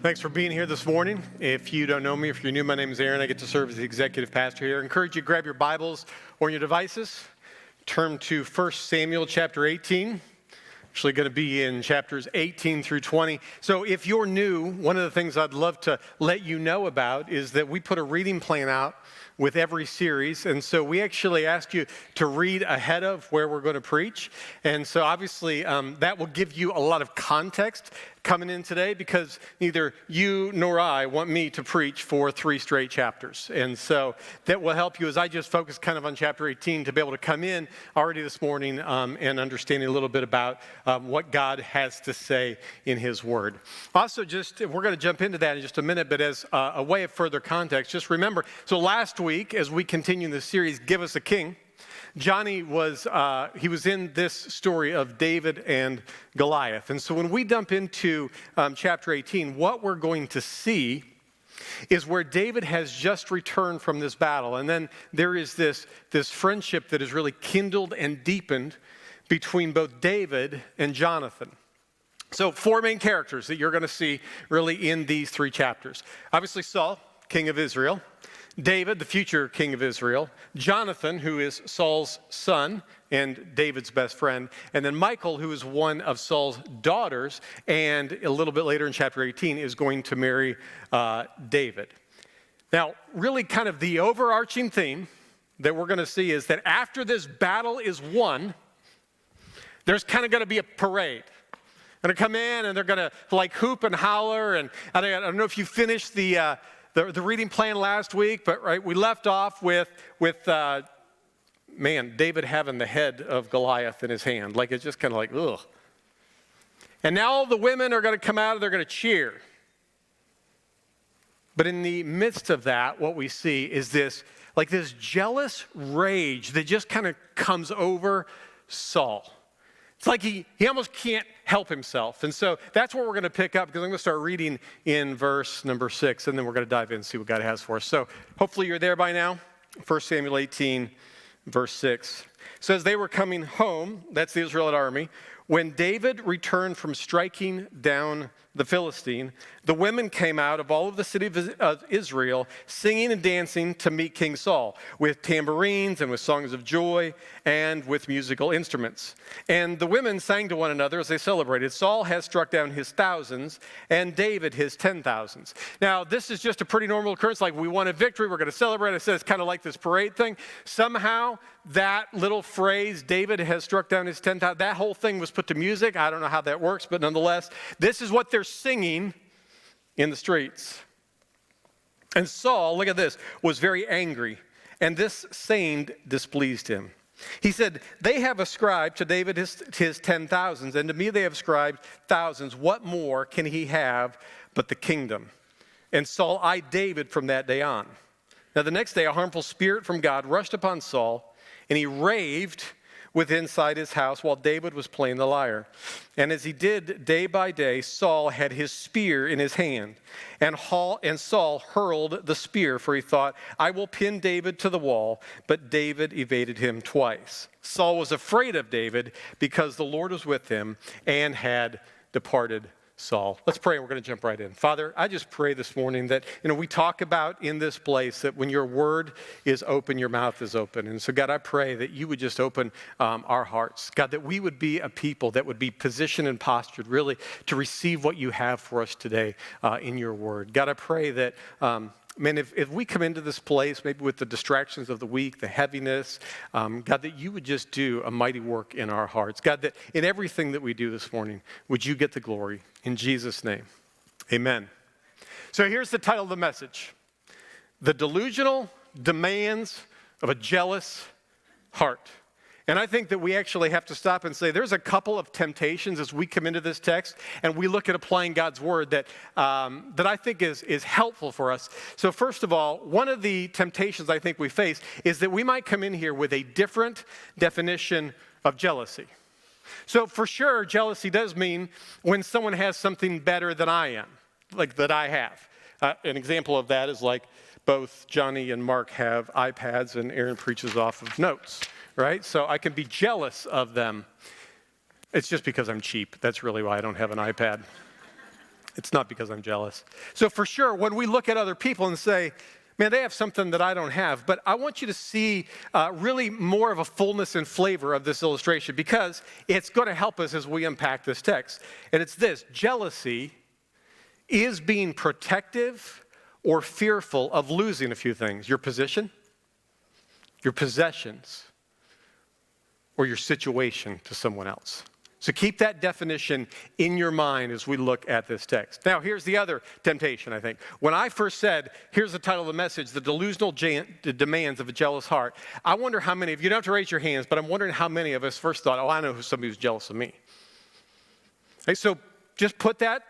Thanks for being here this morning. If you don't know me, if you're new, my name is Aaron. I get to serve as the executive pastor here. I encourage you to grab your Bibles or your devices. Turn to 1 Samuel chapter 18. Actually going to be in chapters 18 through 20. So if you're new, one of the things I'd love to let you know about is that we put a reading plan out with every series. And so we actually ask you to read ahead of where we're going to preach. And so obviously that will give you a lot of context coming in today, because neither you nor I want me to preach for 3 straight chapters. And so that will help you as I just focus kind of on chapter 18 to be able to come in already this morning and understanding a little bit about what God has to say in his word. Also, we're going to jump into that in just a minute, but as a way of further context, just remember, so last week as we continue this series, Give Us a King, Johnny was in this story of David and Goliath. And so when we dump into chapter 18, what we're going to see is where David has just returned from this battle. And then there is this friendship that is really kindled and deepened between both David and Jonathan. So 4 main characters that you're going to see really in these 3 chapters. Obviously Saul, king of Israel. David, the future king of Israel, Jonathan, who is Saul's son and David's best friend, and then Michal, who is one of Saul's daughters, and a little bit later in chapter 18 is going to marry David. Now, really kind of the overarching theme that we're going to see is that after this battle is won, there's kind of going to be a parade. They're going to come in and they're going to like hoop and holler, and I don't know if you finished the reading plan last week, but right, we left off with David having the head of Goliath in his hand. Like, it's just kind of like, ugh. And now all the women are going to come out and they're going to cheer. But in the midst of that, what we see is this jealous rage that just kind of comes over Saul. It's like he almost can't help himself. And so that's where we're going to pick up, because I'm going to start reading in verse number 6, and then we're going to dive in and see what God has for us. So hopefully you're there by now. 1 Samuel 18, verse 6. It says, they were coming home, that's the Israelite army, when David returned from striking down the Philistine. The women came out of all of the city of Israel, singing and dancing to meet King Saul, with tambourines and with songs of joy and with musical instruments. And the women sang to one another as they celebrated, Saul has struck down his thousands and David his 10,000s. Now, this is just a pretty normal occurrence. Like, we won a victory, we're going to celebrate. I said it's kind of like this parade thing. Somehow, that little phrase, David has struck down his 10,000, that whole thing was put to music. I don't know how that works, but nonetheless, this is what they're singing in the streets. And Saul, look at this, was very angry, and this saying displeased him. He said, they have ascribed to David his 10,000s, and to me they have ascribed thousands. What more can he have but the kingdom? And Saul eyed David from that day on. Now the next day a harmful spirit from God rushed upon Saul, and he raved inside his house while David was playing the lyre. And as he did day by day, Saul had his spear in his hand. And Saul hurled the spear, for he thought, I will pin David to the wall. But David evaded him twice. Saul was afraid of David because the Lord was with him and had departed Saul. Let's pray, and we're going to jump right in. Father, I just pray this morning that, we talk about in this place that when your word is open, your mouth is open. And so, God, I pray that you would just open our hearts. God, that we would be a people that would be positioned and postured really to receive what you have for us today in your word. God, I pray that if we come into this place, maybe with the distractions of the week, the heaviness, God, that you would just do a mighty work in our hearts. God, that in everything that we do this morning, would you get the glory? In Jesus' name, amen. So here's the title of the message: The Delusional Demands of a Jealous Heart. And I think that we actually have to stop and say there's a couple of temptations as we come into this text and we look at applying God's word that I think is helpful for us. So first of all, one of the temptations I think we face is that we might come in here with a different definition of jealousy. So for sure, jealousy does mean when someone has something better than I am, like that I have. An example of that is like both Johnny and Mark have iPads and Aaron preaches off of notes. Right? So I can be jealous of them. It's just because I'm cheap. That's really why I don't have an iPad. It's not because I'm jealous. So for sure, when we look at other people and say, man, they have something that I don't have, but I want you to see really more of a fullness and flavor of this illustration because it's going to help us as we unpack this text. And it's this: jealousy is being protective or fearful of losing a few things: your position, your possessions, or your situation to someone else. So keep that definition in your mind as we look at this text. Now, here's the other temptation, I think. When I first said, here's the title of the message, The Delusional Demands of a Jealous Heart, I wonder how many of you, you don't have to raise your hands, but I'm wondering how many of us first thought, oh, I know somebody who's jealous of me. Okay, so just put that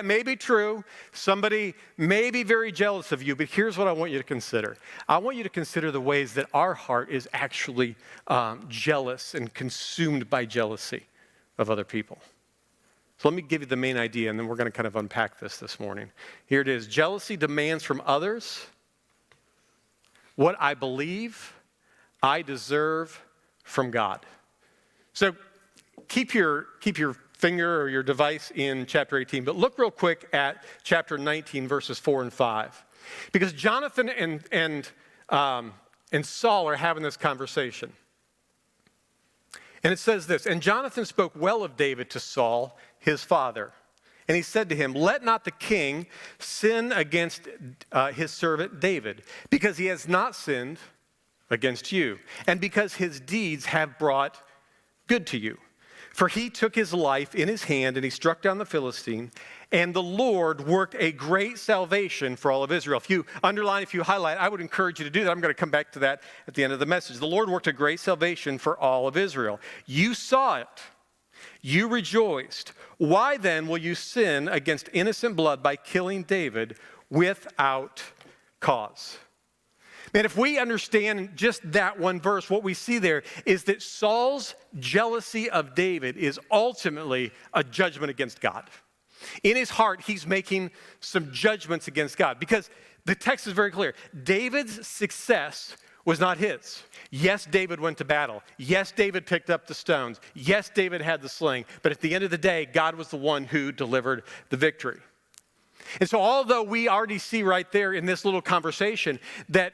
may be true. Somebody may be very jealous of you, but here's what I want you to consider. I want you to consider the ways that our heart is actually jealous and consumed by jealousy of other people. So let me give you the main idea, and then we're going to kind of unpack this morning. Here it is. Jealousy demands from others what I believe I deserve from God. So keep your finger or your device in chapter 18, but look real quick at chapter 19, verses 4 and 5. Because Jonathan and Saul are having this conversation. And it says this: and Jonathan spoke well of David to Saul, his father. And he said to him, let not the king sin against his servant David, because he has not sinned against you, and because his deeds have brought good to you. For he took his life in his hand, and he struck down the Philistine, and the Lord worked a great salvation for all of Israel. If you underline, if you highlight, I would encourage you to do that. I'm going to come back to that at the end of the message. The Lord worked a great salvation for all of Israel. You saw it. You rejoiced. Why then will you sin against innocent blood by killing David without cause? Man, if we understand just that one verse, what we see there is that Saul's jealousy of David is ultimately a judgment against God. In his heart, he's making some judgments against God because the text is very clear. David's success was not his. Yes, David went to battle. Yes, David picked up the stones. Yes, David had the sling. But at the end of the day, God was the one who delivered the victory. And so although we already see right there in this little conversation that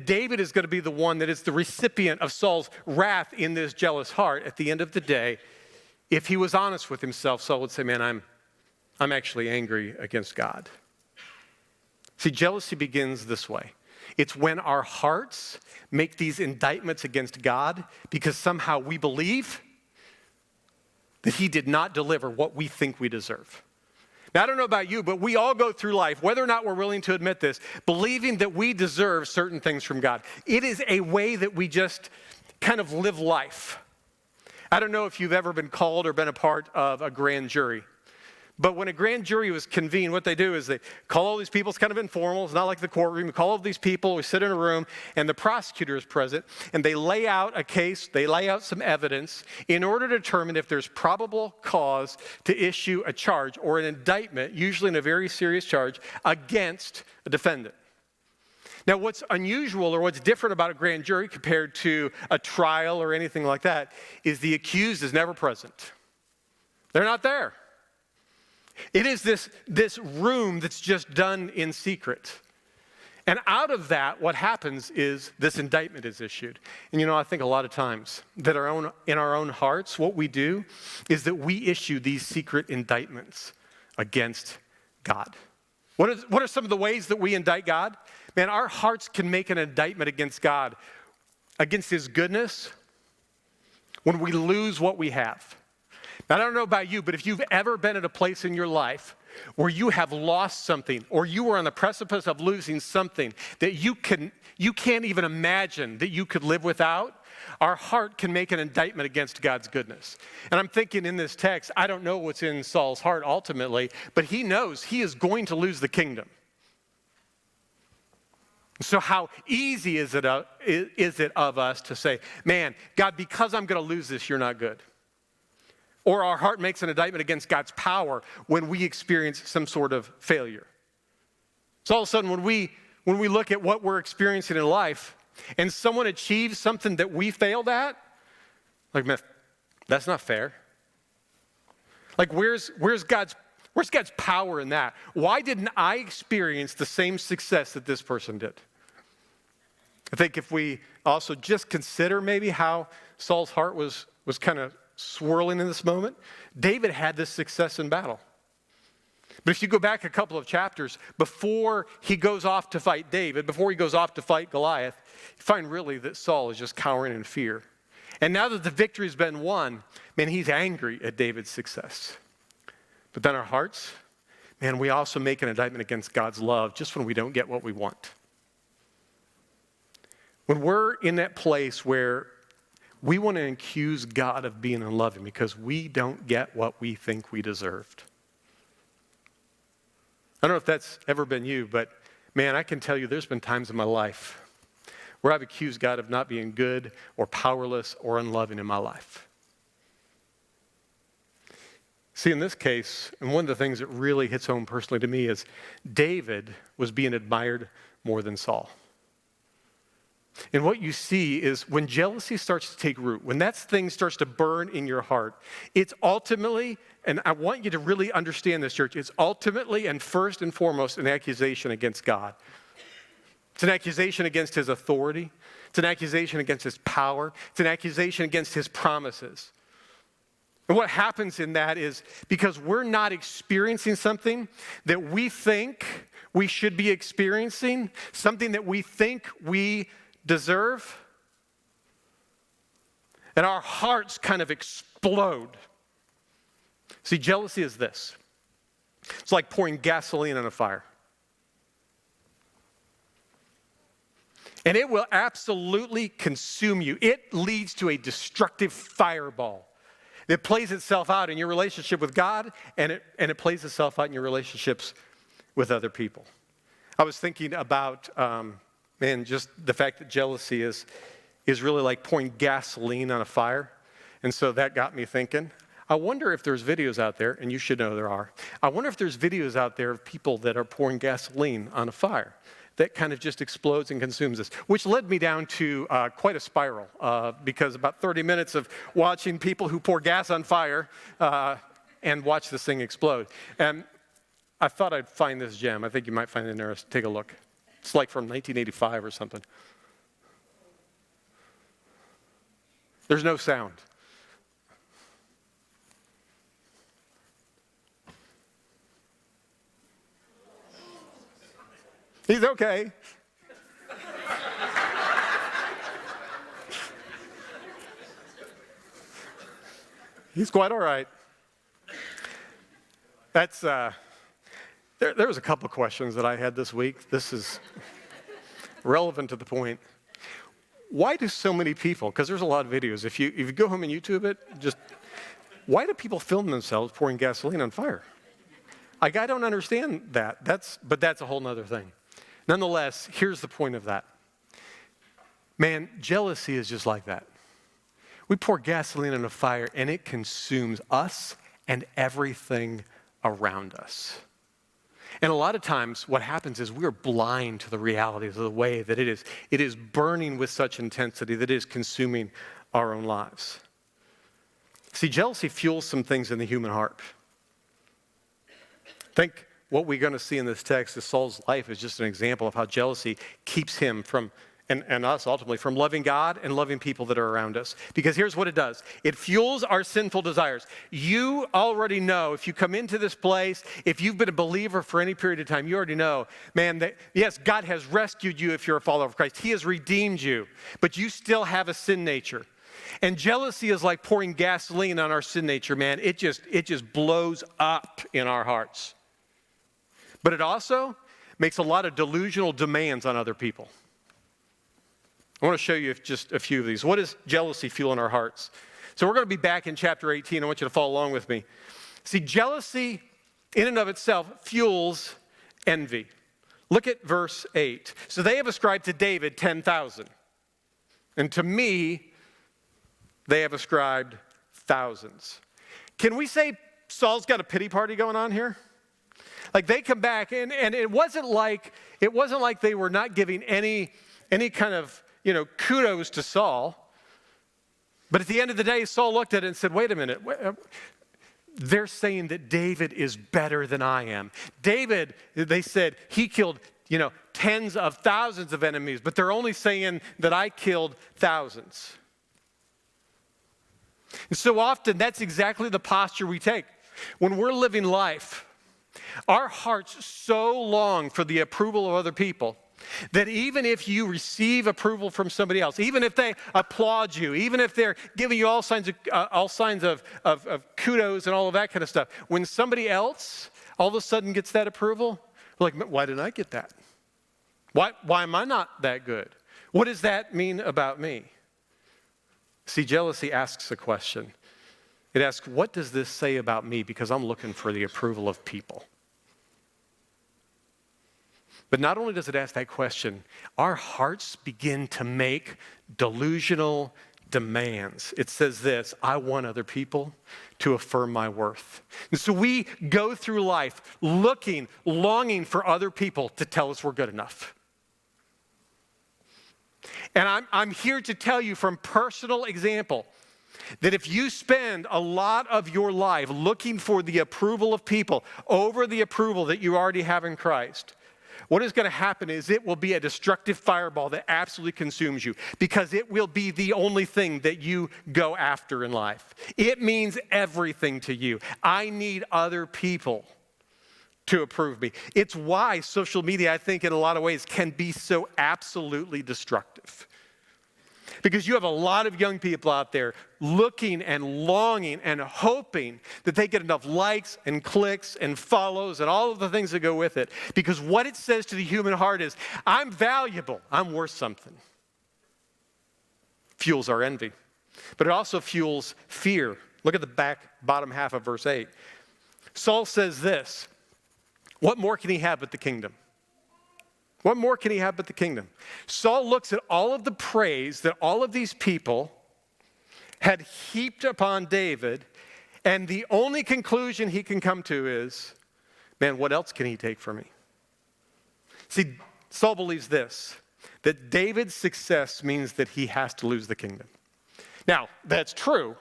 David is going to be the one that is the recipient of Saul's wrath in this jealous heart, at the end of the day, if he was honest with himself, Saul would say, man, I'm actually angry against God. See, jealousy begins this way. It's when our hearts make these indictments against God because somehow we believe that he did not deliver what we think we deserve. Now, I don't know about you, but we all go through life, whether or not we're willing to admit this, believing that we deserve certain things from God. It is a way that we just kind of live life. I don't know if you've ever been called or been a part of a grand jury. But when a grand jury was convened, what they do is they call all these people. It's kind of informal. It's not like the courtroom. We call all these people. We sit in a room, and the prosecutor is present, and they lay out a case. They lay out some evidence in order to determine if there's probable cause to issue a charge or an indictment, usually in a very serious charge, against a defendant. Now, what's unusual or what's different about a grand jury compared to a trial or anything like that is the accused is never present. They're not there. It is this room that's just done in secret. And out of that, what happens is this indictment is issued. And I think a lot of times that in our own hearts, what we do is that we issue these secret indictments against God. What are some of the ways that we indict God? Man, our hearts can make an indictment against God, against his goodness, when we lose what we have. Now, I don't know about you, but if you've ever been at a place in your life where you have lost something or you were on the precipice of losing something that you can't even imagine that you could live without, our heart can make an indictment against God's goodness. And I'm thinking in this text, I don't know what's in Saul's heart ultimately, but he knows he is going to lose the kingdom. So how easy is it of us to say, man, God, because I'm going to lose this, you're not good. Or our heart makes an indictment against God's power when we experience some sort of failure. So all of a sudden, when we look at what we're experiencing in life and someone achieves something that we failed at, like, man, that's not fair. Like, where's God's Where's God's power in that? Why didn't I experience the same success that this person did? I think if we also just consider maybe how Saul's heart was kind of swirling in this moment, David had this success in battle. But if you go back a couple of chapters, before he goes off to fight David, before he goes off to fight Goliath, you find really that Saul is just cowering in fear. And now that the victory's been won, man, he's angry at David's success. But then our hearts, man, we also make an indictment against God's love just when we don't get what we want. When we're in that place where we want to accuse God of being unloving because we don't get what we think we deserved. I don't know if that's ever been you, but man, I can tell you there's been times in my life where I've accused God of not being good or powerless or unloving in my life. See, in this case, and one of the things that really hits home personally to me is David was being admired more than Saul. And what you see is when jealousy starts to take root, when that thing starts to burn in your heart, it's ultimately, and I want you to really understand this, church, it's ultimately and first and foremost an accusation against God. It's an accusation against his authority. It's an accusation against his power. It's an accusation against his promises. And what happens in that is because we're not experiencing something that we think we should be experiencing, something that we think we deserve, and our hearts kind of explode. See, jealousy is this. It's like pouring gasoline on a fire. And it will absolutely consume you. It leads to a destructive fireball that plays itself out in your relationship with God, and it plays itself out in your relationships with other people. I was thinking about just the fact that jealousy is really like pouring gasoline on a fire. And so that got me thinking, I wonder if there's videos out there, and you should know there are. I wonder if there's videos out there of people that are pouring gasoline on a fire that kind of just explodes and consumes us, which led me down to quite a spiral because about 30 minutes of watching people who pour gas on fire and watch this thing explode. And I thought I'd find this gem. I think you might find it interesting. Take a look. It's like from 1985 or something. There's no sound. He's okay. He's quite all right. That's there was a couple questions that I had this week. This is relevant to the point. Why do so many people, because there's a lot of videos, if you go home and YouTube it, why do people film themselves pouring gasoline on fire? I don't understand that. But that's a whole nother thing. Nonetheless, here's the point of that. Man, jealousy is just like that. We pour gasoline on a fire and it consumes us and everything around us. And a lot of times what happens is we're blind to the realities of the way that it is burning with such intensity that it is consuming our own lives. See, jealousy fuels some things in the human heart. I think what we're going to see in this text is Saul's life is just an example of how jealousy keeps him from, and us ultimately, from loving God and loving people that are around us. Because here's what it does. It fuels our sinful desires. You already know, if you come into this place, if you've been a believer for any period of time, you already know, man, that yes, God has rescued you if you're a follower of Christ. He has redeemed you, but you still have a sin nature. And jealousy is like pouring gasoline on our sin nature, man. It just blows up in our hearts. But it also makes a lot of delusional demands on other people. I want to show you just a few of these. What is jealousy fuel in our hearts? So we're going to be back in chapter 18. I want you to follow along with me. See, jealousy in and of itself fuels envy. Look at verse 8. So they have ascribed to David 10,000. And to me, they have ascribed thousands. Can we say Saul's got a pity party going on here? Like they come back and it wasn't like they were not giving any kind of, kudos to Saul. But at the end of the day, Saul looked at it and said, wait a minute, they're saying that David is better than I am. David, they said, he killed, tens of thousands of enemies, but they're only saying that I killed thousands. And so often, that's exactly the posture we take. When we're living life, our hearts so long for the approval of other people that even if you receive approval from somebody else, even if they applaud you, even if they're giving you all signs of kudos and all of that kind of stuff, when somebody else all of a sudden gets that approval, we're like, why didn't I get that? Why am I not that good? What does that mean about me? See, jealousy asks a question. It asks, what does this say about me? Because I'm looking for the approval of people. But not only does it ask that question, our hearts begin to make delusional demands. It says this, I want other people to affirm my worth. And so we go through life longing for other people to tell us we're good enough. And I'm here to tell you from personal example that if you spend a lot of your life looking for the approval of people over the approval that you already have in Christ, what is going to happen is it will be a destructive fireball that absolutely consumes you because it will be the only thing that you go after in life. It means everything to you. I need other people to approve me. It's why social media, I think, in a lot of ways can be so absolutely destructive. Because you have a lot of young people out there looking and longing and hoping that they get enough likes and clicks and follows and all of the things that go with it. Because what it says to the human heart is, I'm valuable, I'm worth something. Fuels our envy. But it also fuels fear. Look at the bottom half of verse 8. Saul says this, what more can he have but the kingdom? What more can he have but the kingdom? Saul looks at all of the praise that all of these people had heaped upon David, and the only conclusion he can come to is, man, what else can he take from me? See, Saul believes this, that David's success means that he has to lose the kingdom. Now, that's true.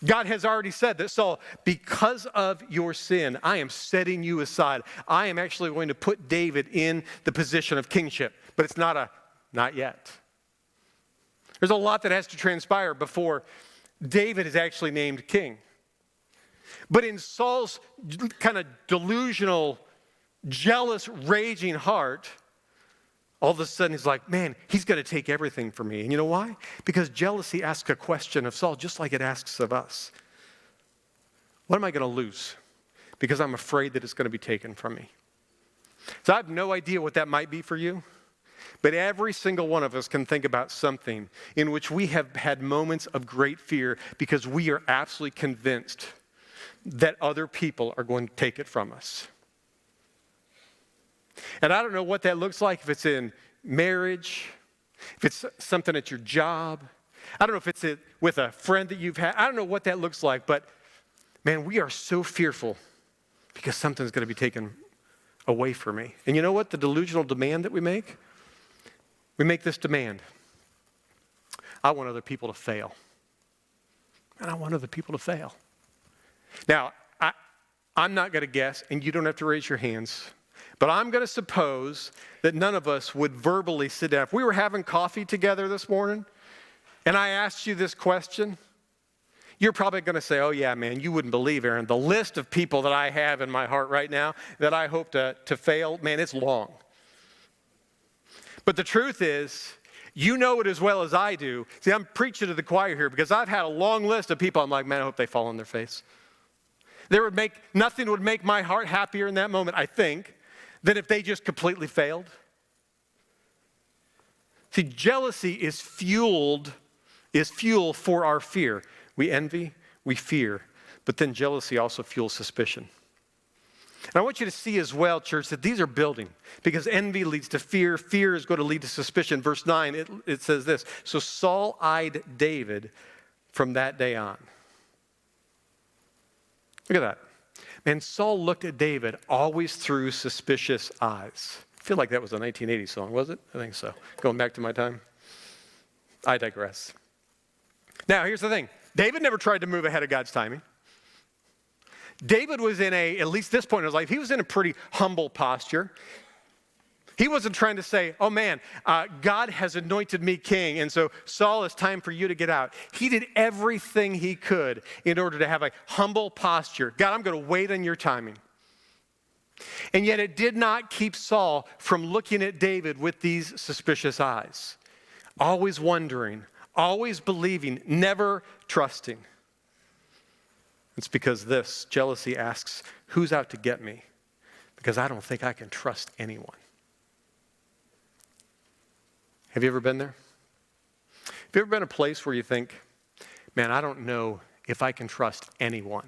God has already said that, Saul, because of your sin, I am setting you aside. I am actually going to put David in the position of kingship, but it's not yet. There's a lot that has to transpire before David is actually named king. But in Saul's kind of delusional, jealous, raging heart, all of a sudden he's like, man, he's going to take everything from me. And you know why? Because jealousy asks a question of Saul just like it asks of us. What am I going to lose? Because I'm afraid that it's going to be taken from me. So I have no idea what that might be for you. But every single one of us can think about something in which we have had moments of great fear because we are absolutely convinced that other people are going to take it from us. And I don't know what that looks like, if it's in marriage, if it's something at your job. I don't know if it's with a friend that you've had. I don't know what that looks like, but man, we are so fearful because something's going to be taken away from me. And you know what? The delusional demand that we make this demand. I want other people to fail. And I want other people to fail. Now, I'm not going to guess, and you don't have to raise your hands, but I'm going to suppose that none of us would verbally sit down. If we were having coffee together this morning, and I asked you this question, you're probably going to say, oh yeah, man, you wouldn't believe, Aaron, the list of people that I have in my heart right now that I hope to fail, man, it's long. But the truth is, you know it as well as I do. See, I'm preaching to the choir here because I've had a long list of people I'm like, man, I hope they fall on their face. Nothing would make my heart happier in that moment, I think, than if they just completely failed. See, jealousy is fuel for our fear. We envy, we fear, but then jealousy also fuels suspicion. And I want you to see as well, church, that these are building because envy leads to fear. Fear is going to lead to suspicion. Verse 9, it says this, so Saul eyed David from that day on. Look at that. And Saul looked at David always through suspicious eyes. I feel like that was a 1980 song, was it? I think so. Going back to my time. I digress. Now, here's the thing. David never tried to move ahead of God's timing. David was at least this point in his life, he was in a pretty humble posture. He wasn't trying to say, oh man, God has anointed me king, and so Saul, it's time for you to get out. He did everything he could in order to have a humble posture. God, I'm going to wait on your timing. And yet it did not keep Saul from looking at David with these suspicious eyes. Always wondering, always believing, never trusting. It's because this jealousy asks, who's out to get me? Because I don't think I can trust anyone. Have you ever been there? Have you ever been in a place where you think, man, I don't know if I can trust anyone?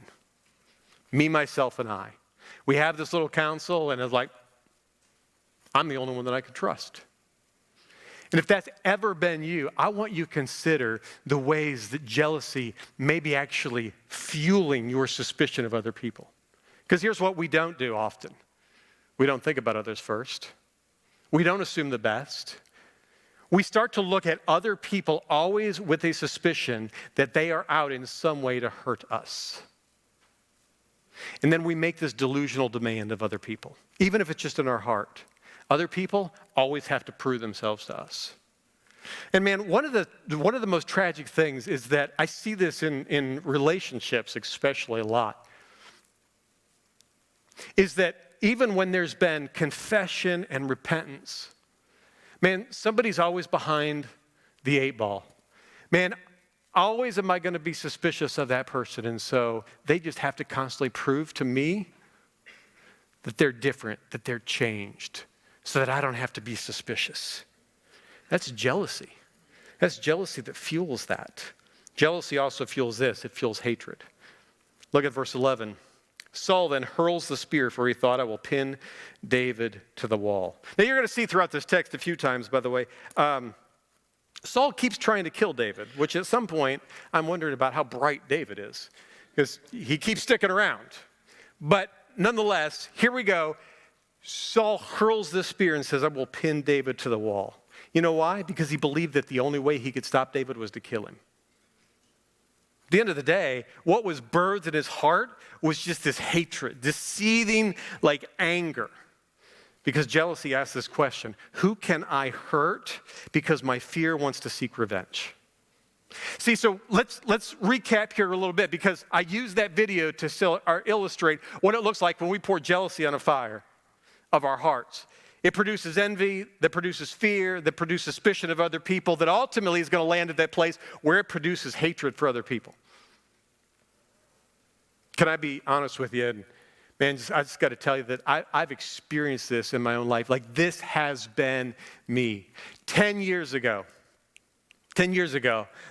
Me, myself, and I. We have this little council, and it's like, I'm the only one that I can trust. And if that's ever been you, I want you to consider the ways that jealousy may be actually fueling your suspicion of other people. Because here's what we don't do often. We don't think about others first. We don't assume the best. We start to look at other people always with a suspicion that they are out in some way to hurt us. And then we make this delusional demand of other people, even if it's just in our heart. Other people always have to prove themselves to us. And man, one of the most tragic things is that I see this in relationships especially a lot, is that even when there's been confession and repentance, man, somebody's always behind the 8 ball. Man, always am I going to be suspicious of that person, and so they just have to constantly prove to me that they're different, that they're changed, so that I don't have to be suspicious. That's jealousy. That's jealousy that fuels that. Jealousy also fuels this. It fuels hatred. Look at verse 11. Saul then hurls the spear, for he thought, I will pin David to the wall. Now you're going to see throughout this text a few times, by the way, Saul keeps trying to kill David, which at some point I'm wondering about how bright David is, because he keeps sticking around. But nonetheless, here we go. Saul hurls this spear and says, I will pin David to the wall. You know why? Because he believed that the only way he could stop David was to kill him. At the end of the day, what was birthed in his heart was just this hatred, this seething like anger. Because jealousy asks this question, who can I hurt because my fear wants to seek revenge? See, so let's recap here a little bit, because I used that video to illustrate what it looks like when we pour jealousy on a fire of our hearts. It produces envy, that produces fear, that produces suspicion of other people, that ultimately is going to land at that place where it produces hatred for other people. Can I be honest with you? And man, I just got to tell you that I've experienced this in my own life. Like, this has been me. 10 years ago,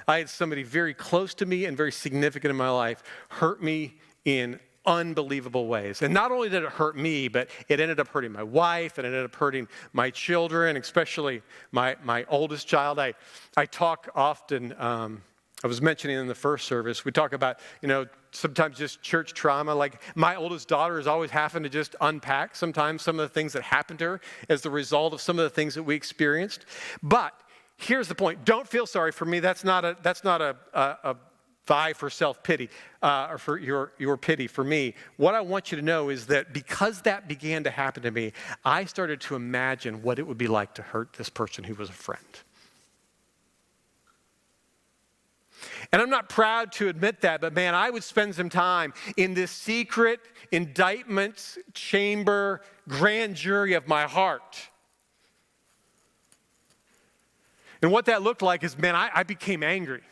I had somebody very close to me and very significant in my life hurt me in unbelievable ways. And not only did it hurt me, but it ended up hurting my wife, and it ended up hurting my children, especially my oldest child. I talk often, I was mentioning in the first service, we talk about, sometimes just church trauma. Like, my oldest daughter is always having to just unpack sometimes some of the things that happened to her as the result of some of the things that we experienced. But here's the point. Don't feel sorry for me. That's not a vie for self-pity or for your pity for me. What I want you to know is that because that began to happen to me, I started to imagine what it would be like to hurt this person who was a friend. And I'm not proud to admit that, but man, I would spend some time in this secret indictment chamber, grand jury of my heart. And what that looked like is, man, I became angry.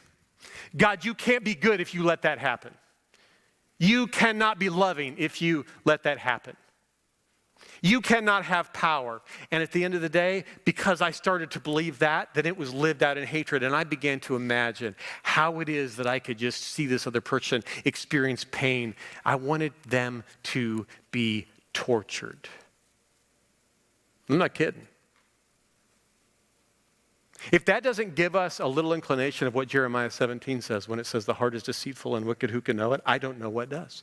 God, you can't be good if you let that happen. You cannot be loving if you let that happen. You cannot have power. And at the end of the day, because I started to believe that, then it was lived out in hatred. And I began to imagine how it is that I could just see this other person experience pain. I wanted them to be tortured. I'm not kidding. If that doesn't give us a little inclination of what Jeremiah 17 says when it says the heart is deceitful and wicked, who can know it? I don't know what does.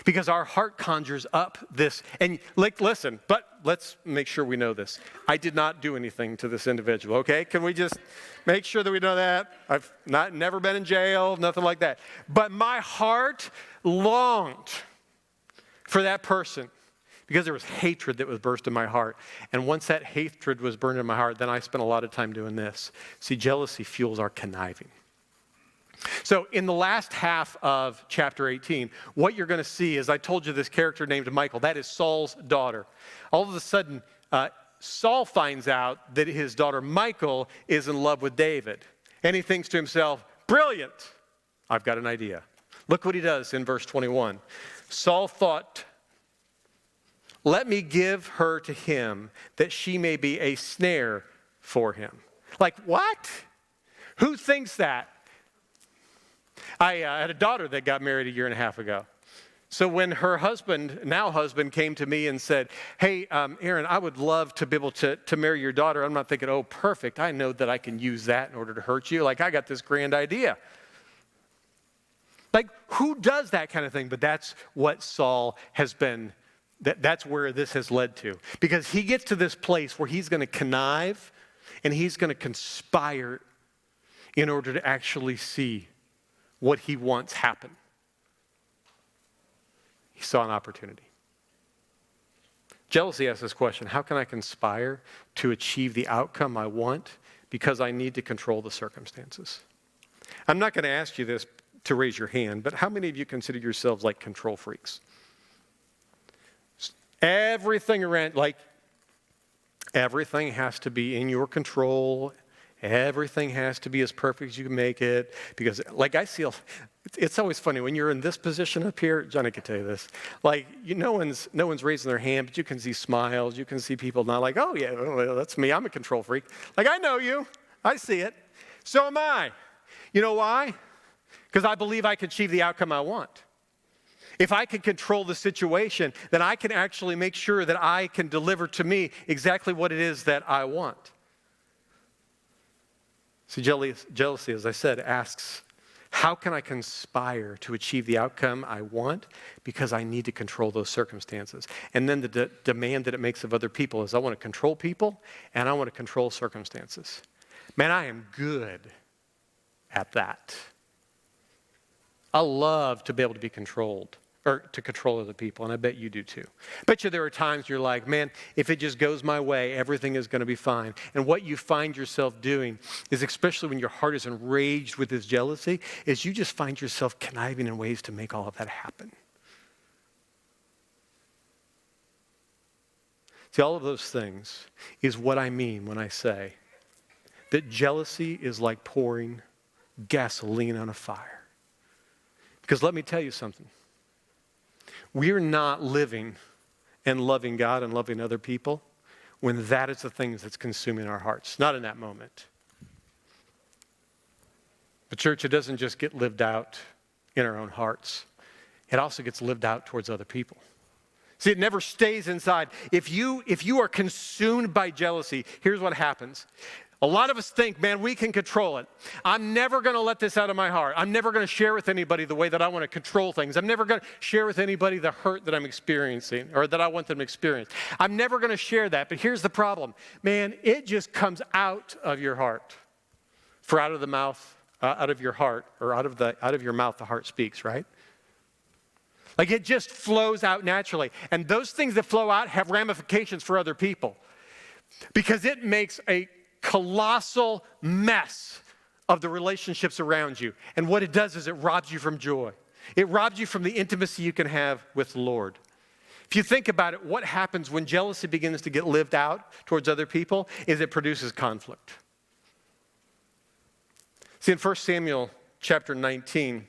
Because our heart conjures up this, and like, listen, but let's make sure we know this. I did not do anything to this individual, okay? Can we just make sure that we know that? I've never been in jail, nothing like that. But my heart longed for that person because there was hatred that was burst in my heart. And once that hatred was burned in my heart, then I spent a lot of time doing this. See, jealousy fuels our conniving. So in the last half of chapter 18, what you're going to see is I told you this character named Michal. That is Saul's daughter. All of a sudden, Saul finds out that his daughter Michal is in love with David. And he thinks to himself, brilliant, I've got an idea. Look what he does in verse 21. Saul thought, let me give her to him that she may be a snare for him. Like, what? Who thinks that? I had a daughter that got married a year and a half ago. So when her husband, now husband, came to me and said, hey, Aaron, I would love to be able to marry your daughter. I'm not thinking, oh, perfect. I know that I can use that in order to hurt you. Like, I got this grand idea. Like, who does that kind of thing? But that's what Saul has been, that's where this has led to. Because he gets to this place where he's going to connive and he's going to conspire in order to actually see what he wants happen. He saw an opportunity. Jealousy asks this question, how can I conspire to achieve the outcome I want because I need to control the circumstances? I'm not going to ask you this to raise your hand, but how many of you consider yourselves like control freaks? Everything around, like, everything has to be in your control. Everything has to be as perfect as you can make it. Because, like, I feel, it's always funny when you're in this position up here. Johnny can tell you this. Like, no one's raising their hand, but you can see smiles. You can see people not like, oh, yeah, well, that's me. I'm a control freak. Like, I know you. I see it. So am I. You know why? Because I believe I can achieve the outcome I want. If I can control the situation, then I can actually make sure that I can deliver to me exactly what it is that I want. See, jealousy, as I said, asks, how can I conspire to achieve the outcome I want? Because I need to control those circumstances. And then the demand that it makes of other people is I want to control people and I want to control circumstances. Man, I am good at that. I love to be able to be controlled, or to control other people, and I bet you do too. I bet you there are times you're like, man, if it just goes my way, everything is going to be fine. And what you find yourself doing is, especially when your heart is enraged with this jealousy, is you just find yourself conniving in ways to make all of that happen. See, all of those things is what I mean when I say that jealousy is like pouring gasoline on a fire. Because let me tell you something. We're not living and loving God and loving other people when that is the thing that's consuming our hearts. Not in that moment. But church, it doesn't just get lived out in our own hearts. It also gets lived out towards other people. See, it never stays inside. If you are consumed by jealousy, here's what happens. A lot of us think, man, we can control it. I'm never going to let this out of my heart. I'm never going to share with anybody the way that I want to control things. I'm never going to share with anybody the hurt that I'm experiencing or that I want them to experience. I'm never going to share that. But here's the problem. Man, it just comes out of your heart. For out of the mouth, out of your heart, or out of your mouth, the heart speaks, right? Like it just flows out naturally. And those things that flow out have ramifications for other people. Because it makes a colossal mess of the relationships around you. And what it does is it robs you from joy. It robs you from the intimacy you can have with the Lord. If you think about it, what happens when jealousy begins to get lived out towards other people is it produces conflict. See, in 1 Samuel chapter 19,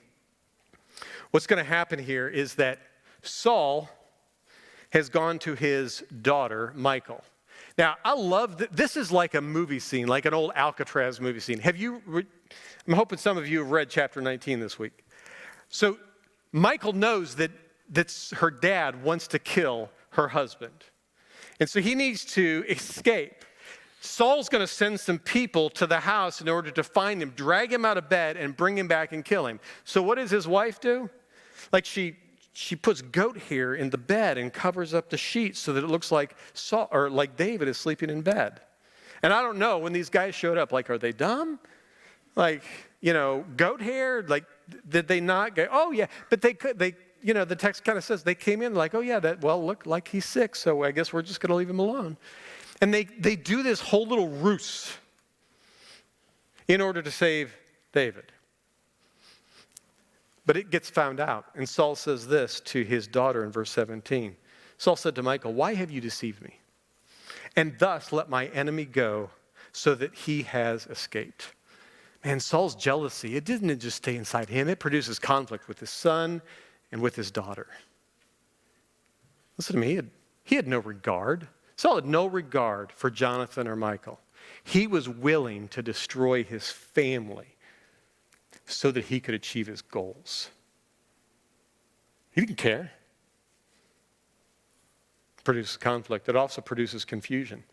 what's going to happen here is that Saul has gone to his daughter, Michal. Now, I love that. This is like a movie scene, like an old Alcatraz movie scene. I'm hoping some of you have read chapter 19 this week. So Michal knows that her dad wants to kill her husband. And so he needs to escape. Saul's going to send some people to the house in order to find him, drag him out of bed, and bring him back and kill him. So what does his wife do? Like she she puts goat hair in the bed and covers up the sheets so that it looks like Saul, or like David is sleeping in bed. And I don't know, when these guys showed up, like, are they dumb? Like, goat hair? Like, did they not go, oh yeah, but they, the text kind of says they came in like, oh yeah, look like he's sick, so I guess we're just going to leave him alone. And they do this whole little ruse in order to save David. But it gets found out. And Saul says this to his daughter in verse 17. Saul said to Michal, why have you deceived me? And thus let my enemy go so that he has escaped. Man, Saul's jealousy, it didn't just stay inside him. It produces conflict with his son and with his daughter. Listen to me, he had no regard. Saul had no regard for Jonathan or Michal. He was willing to destroy his family so that he could achieve his goals. He didn't care. It produces conflict. It also produces confusion.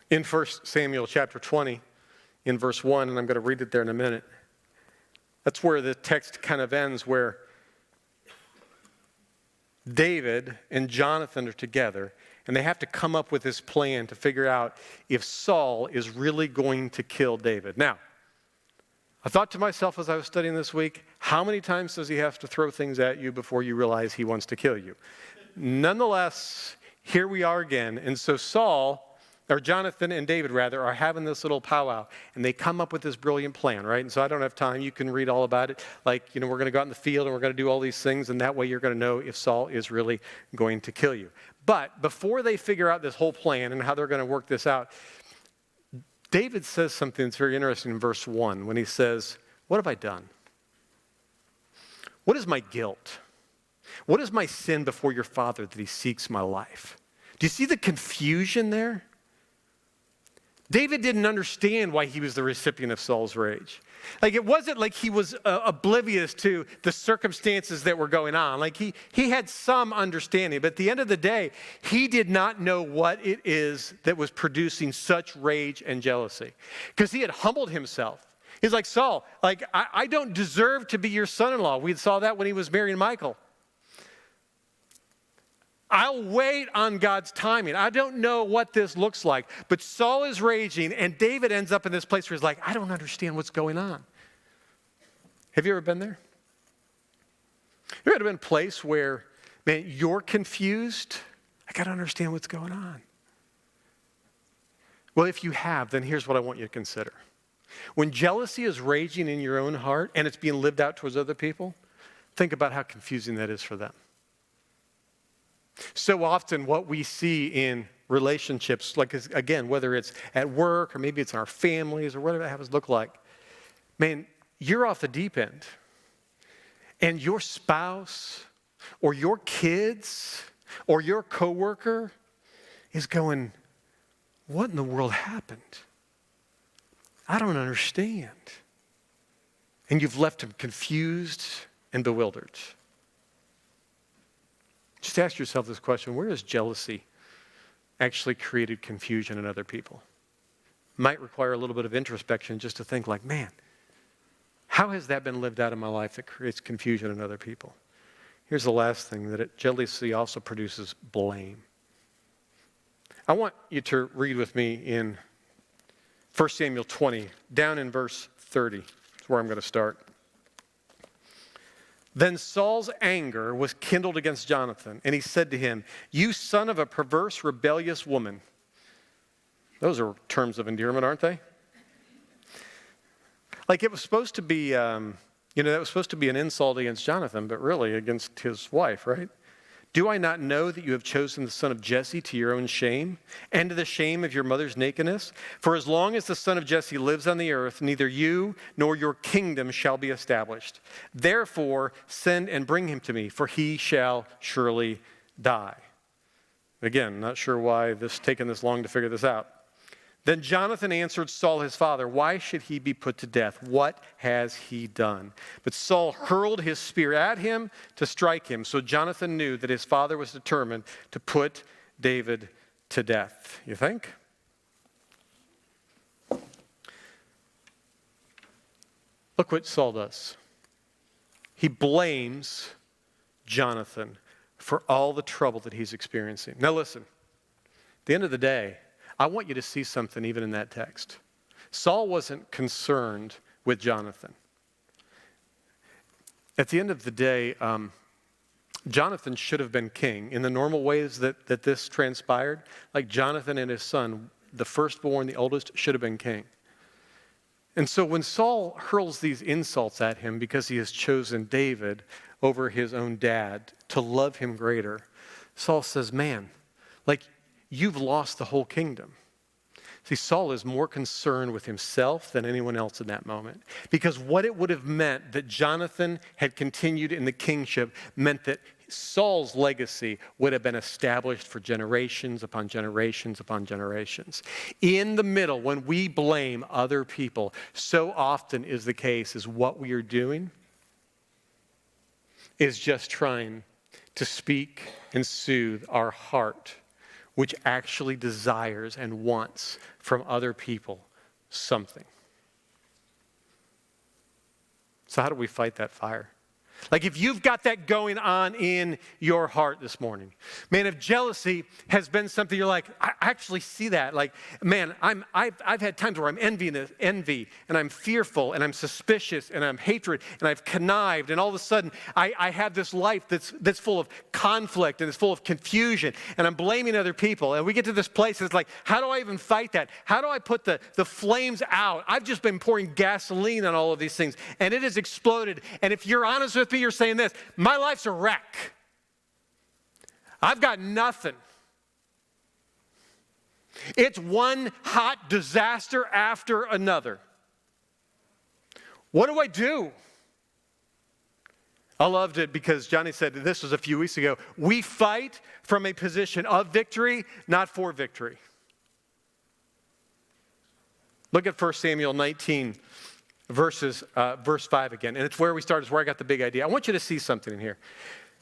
In 1 Samuel chapter 20, in verse 1, and I'm going to read it there in a minute, that's where the text kind of ends, where David and Jonathan are together, and they have to come up with this plan to figure out if Saul is really going to kill David. Now, I thought to myself as I was studying this week, how many times does he have to throw things at you before you realize he wants to kill you? Nonetheless, here we are again. And so Jonathan and David rather, are having this little powwow, and they come up with this brilliant plan, right? And so I don't have time. You can read all about it. Like, we're going to go out in the field and we're going to do all these things, and that way you're going to know if Saul is really going to kill you. But before they figure out this whole plan and how they're going to work this out, David says something that's very interesting in verse 1 when he says, what have I done? What is my guilt? What is my sin before your father that he seeks my life? Do you see the confusion there? David didn't understand why he was the recipient of Saul's rage. Like, it wasn't like he was oblivious to the circumstances that were going on. Like, he had some understanding, but at the end of the day, he did not know what it is that was producing such rage and jealousy. Because he had humbled himself. He's like, Saul, like, I don't deserve to be your son-in-law. We saw that when he was marrying Michal. I'll wait on God's timing. I don't know what this looks like. But Saul is raging, and David ends up in this place where he's like, I don't understand what's going on. Have you ever been there? Have you ever been in a place where, man, you're confused? I got to understand what's going on. Well, if you have, then here's what I want you to consider. When jealousy is raging in your own heart and it's being lived out towards other people, think about how confusing that is for them. So often what we see in relationships, like, again, whether it's at work or maybe it's in our families or whatever it happens to look like, man, you're off the deep end. And your spouse or your kids or your coworker is going, what in the world happened? I don't understand. And you've left them confused and bewildered. Just ask yourself this question: where has jealousy actually created confusion in other people? Might require a little bit of introspection just to think like, man, how has that been lived out in my life that creates confusion in other people? Here's the last thing, that jealousy also produces blame. I want you to read with me in 1 Samuel 20, down in verse 30. That's where I'm going to start. Then Saul's anger was kindled against Jonathan, and he said to him, you son of a perverse, rebellious woman. Those are terms of endearment, aren't they? Like, it was supposed to be, that was supposed to be an insult against Jonathan, but really against his wife, right? Do I not know that you have chosen the son of Jesse to your own shame, and to the shame of your mother's nakedness? For as long as the son of Jesse lives on the earth, neither you nor your kingdom shall be established. Therefore, send and bring him to me, for he shall surely die. Again, not sure why this taken this long to figure this out. Then Jonathan answered Saul his father, why should he be put to death? What has he done? But Saul hurled his spear at him to strike him. So Jonathan knew that his father was determined to put David to death. You think? Look what Saul does. he blames Jonathan for all the trouble that he's experiencing. Now listen, at the end of the day, I want you to see something even in that text. Saul wasn't concerned with Jonathan. At the end of the day, Jonathan should have been king. In the normal ways that this transpired, like Jonathan and his son, the firstborn, the oldest, should have been king. And so when Saul hurls these insults at him because he has chosen David over his own dad to love him greater, Saul says, man, like you've lost the whole kingdom. See, Saul is more concerned with himself than anyone else in that moment. Because what it would have meant that Jonathan had continued in the kingship meant that Saul's legacy would have been established for generations upon generations upon generations. In the middle, when we blame other people, so often is the case is what we are doing is just trying to speak and soothe our heart, which actually desires and wants from other people something. So how do we fight that fire? Like if you've got that going on in your heart this morning, man, if jealousy has been something you're like, I actually see that. Like, man, I've had times where I'm envy and I'm fearful and I'm suspicious and I'm hatred and I've connived and all of a sudden I have this life that's full of conflict and it's full of confusion and I'm blaming other people. And we get to this place and it's like, how do I even fight that? How do I put the flames out? I've just been pouring gasoline on all of these things and it has exploded. And if you're honest with me, you're saying this, my life's a wreck. I've got nothing. It's one hot disaster after another. What do I do? I loved it because Johnny said this was a few weeks ago. We fight from a position of victory, not for victory. Look at 1 Samuel 19. Verse 5 again, and it's where we start, it's where I got the big idea. I want you to see something in here.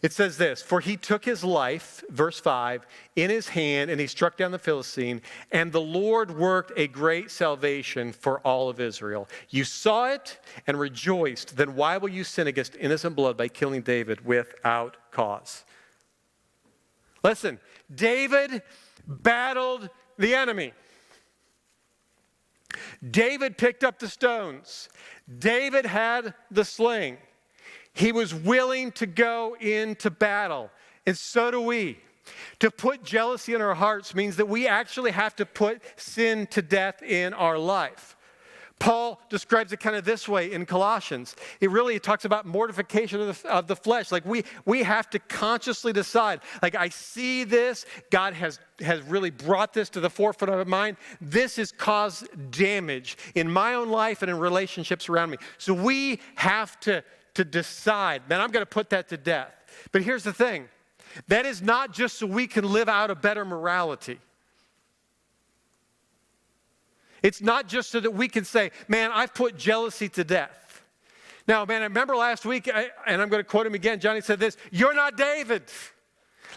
It says this, for he took his life, verse 5, in his hand, and he struck down the Philistine, and the Lord worked a great salvation for all of Israel. You saw it and rejoiced, then why will you sin against innocent blood by killing David without cause? Listen, David battled the enemy. David picked up the stones. David had the sling. He was willing to go into battle. And so do we. To put jealousy in our hearts means that we actually have to put sin to death in our life. Paul describes it kind of this way in Colossians. It talks about mortification of the flesh. Like we have to consciously decide, like I see this, God has really brought this to the forefront of my mind. This has caused damage in my own life and in relationships around me. So we have to decide, man, I'm going to put that to death. But here's the thing. That is not just so we can live out a better morality. It's not just so that we can say, man, I've put jealousy to death. Now, man, I remember last week, and I'm going to quote him again, Johnny said this, you're not David.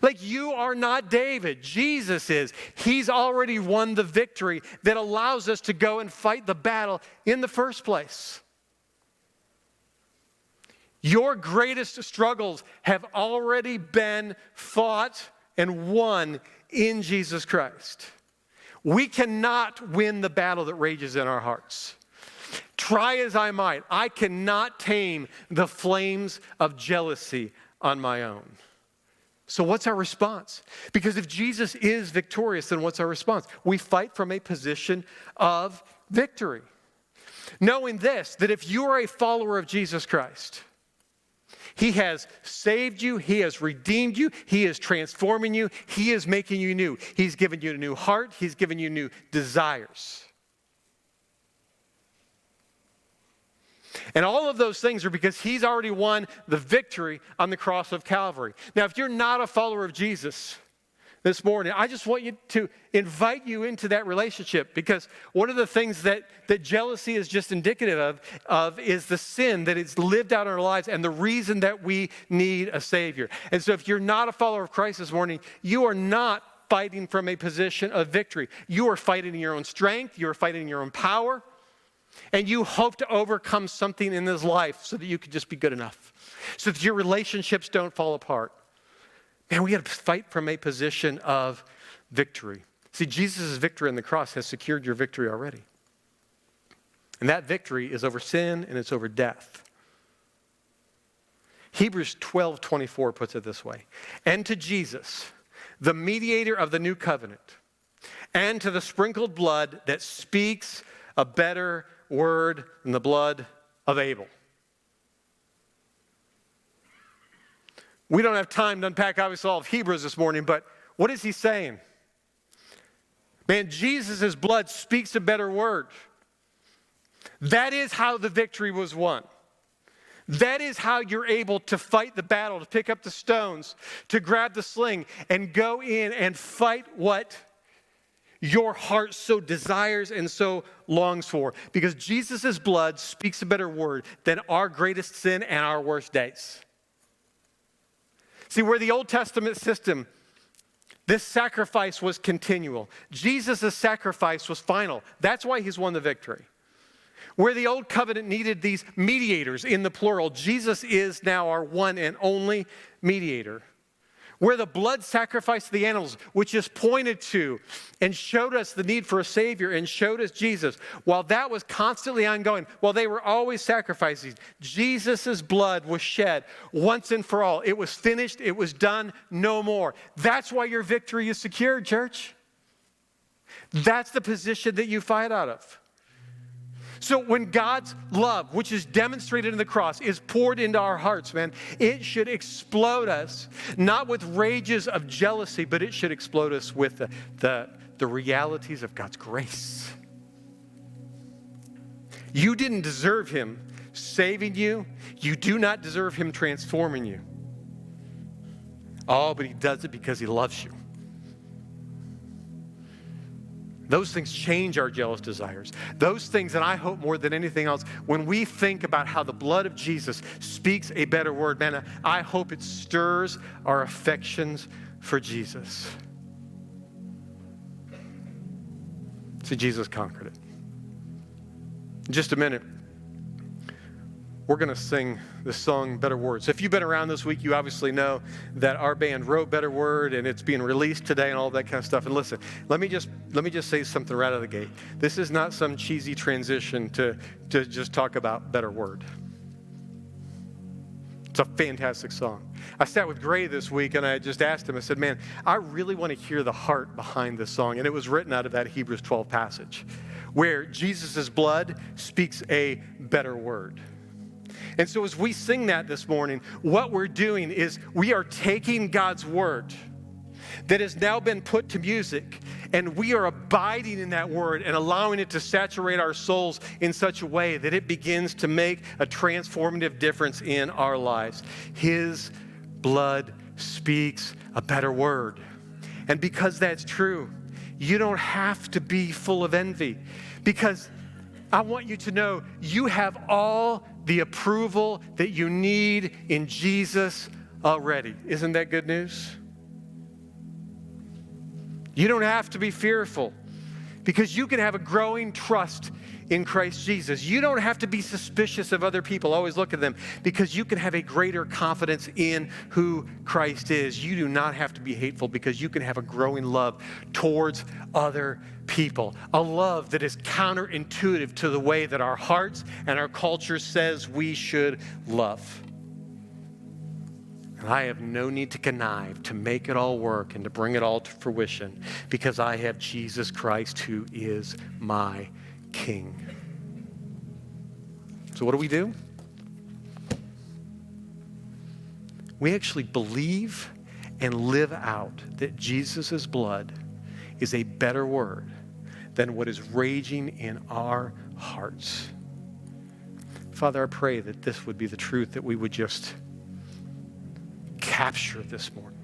Like you are not David. Jesus is. He's already won the victory that allows us to go and fight the battle in the first place. Your greatest struggles have already been fought and won in Jesus Christ. We cannot win the battle that rages in our hearts. Try as I might, I cannot tame the flames of jealousy on my own. So what's our response? Because if Jesus is victorious, then what's our response? We fight from a position of victory. Knowing this, that if you are a follower of Jesus Christ, He has saved you. He has redeemed you. He is transforming you. He is making you new. He's given you a new heart. He's given you new desires. And all of those things are because He's already won the victory on the cross of Calvary. Now, if you're not a follower of Jesus this morning, I just want to invite you into that relationship, because one of the things that jealousy is just indicative of is the sin that is lived out in our lives and the reason that we need a Savior. And so if you're not a follower of Christ this morning, you are not fighting from a position of victory. You are fighting in your own strength. You are fighting in your own power. And you hope to overcome something in this life so that you could just be good enough, so that your relationships don't fall apart. Man, we got to fight from a position of victory. See, Jesus' victory on the cross has secured your victory already. And that victory is over sin and it's over death. Hebrews 12:24 puts it this way. And to Jesus, the mediator of the new covenant, and to the sprinkled blood that speaks a better word than the blood of Abel. We don't have time to unpack, obviously, all of Hebrews this morning, but what is he saying? Man, Jesus' blood speaks a better word. That is how the victory was won. That is how you're able to fight the battle, to pick up the stones, to grab the sling, and go in and fight what your heart so desires and so longs for. Because Jesus' blood speaks a better word than our greatest sin and our worst days. See, where the Old Testament system, this sacrifice was continual. Jesus' sacrifice was final. That's why he's won the victory. Where the old covenant needed these mediators in the plural, Jesus is now our one and only mediator. Where the blood sacrifice of the animals, which is pointed to and showed us the need for a Savior and showed us Jesus, while that was constantly ongoing, while they were always sacrificing, Jesus' blood was shed once and for all. It was finished. It was done. No more. That's why your victory is secured, church. That's the position that you fight out of. So when God's love, which is demonstrated in the cross, is poured into our hearts, man, it should explode us, not with rages of jealousy, but it should explode us with the realities of God's grace. You didn't deserve him saving you. You do not deserve him transforming you. Oh, but he does it because he loves you. Those things change our jealous desires. Those things, and I hope more than anything else, when we think about how the blood of Jesus speaks a better word, man, I hope it stirs our affections for Jesus. See, Jesus conquered it. In just a minute, we're going to sing the song Better Words. If you've been around this week, you obviously know that our band wrote Better Word and it's being released today and all that kind of stuff. And listen, let me just say something right out of the gate. This is not some cheesy transition to just talk about Better Word. It's a fantastic song. I sat with Gray this week and I just asked him, I said, man, I really want to hear the heart behind this song. And it was written out of that Hebrews 12 passage where Jesus' blood speaks a better word. And so as we sing that this morning, what we're doing is we are taking God's word that has now been put to music, and we are abiding in that word and allowing it to saturate our souls in such a way that it begins to make a transformative difference in our lives. His blood speaks a better word. And because that's true, you don't have to be full of envy, because I want you to know you have all the approval that you need in Jesus already. Isn't that good news? You don't have to be fearful because you can have a growing trust in Christ Jesus. You don't have to be suspicious of other people. Always look at them because you can have a greater confidence in who Christ is. You do not have to be hateful because you can have a growing love towards other people. A love that is counterintuitive to the way that our hearts and our culture says we should love. And I have no need to connive to make it all work and to bring it all to fruition because I have Jesus Christ who is my King. So what do? We actually believe and live out that Jesus' blood is a better word than what is raging in our hearts. Father, I pray that this would be the truth that we would just capture this morning.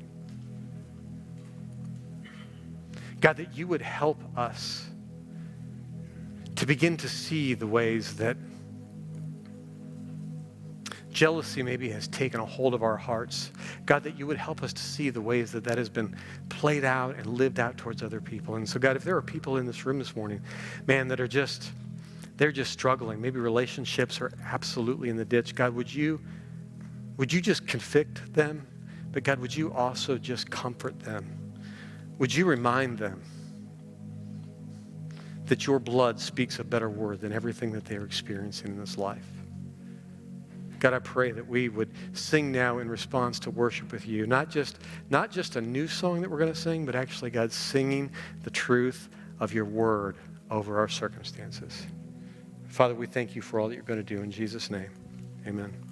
God, that you would help us to begin to see the ways that jealousy maybe has taken a hold of our hearts. God, that you would help us to see the ways that that has been played out and lived out towards other people. And so, God, if there are people in this room this morning, man, that are just, they're just struggling. Maybe relationships are absolutely in the ditch. God, would you just convict them? But God, would you also just comfort them? Would you remind them that your blood speaks a better word than everything that they're experiencing in this life? God, I pray that we would sing now in response to worship with you. Not just a new song that we're going to sing, but actually, God, singing the truth of your word over our circumstances. Father, we thank you for all that you're going to do in Jesus' name. Amen.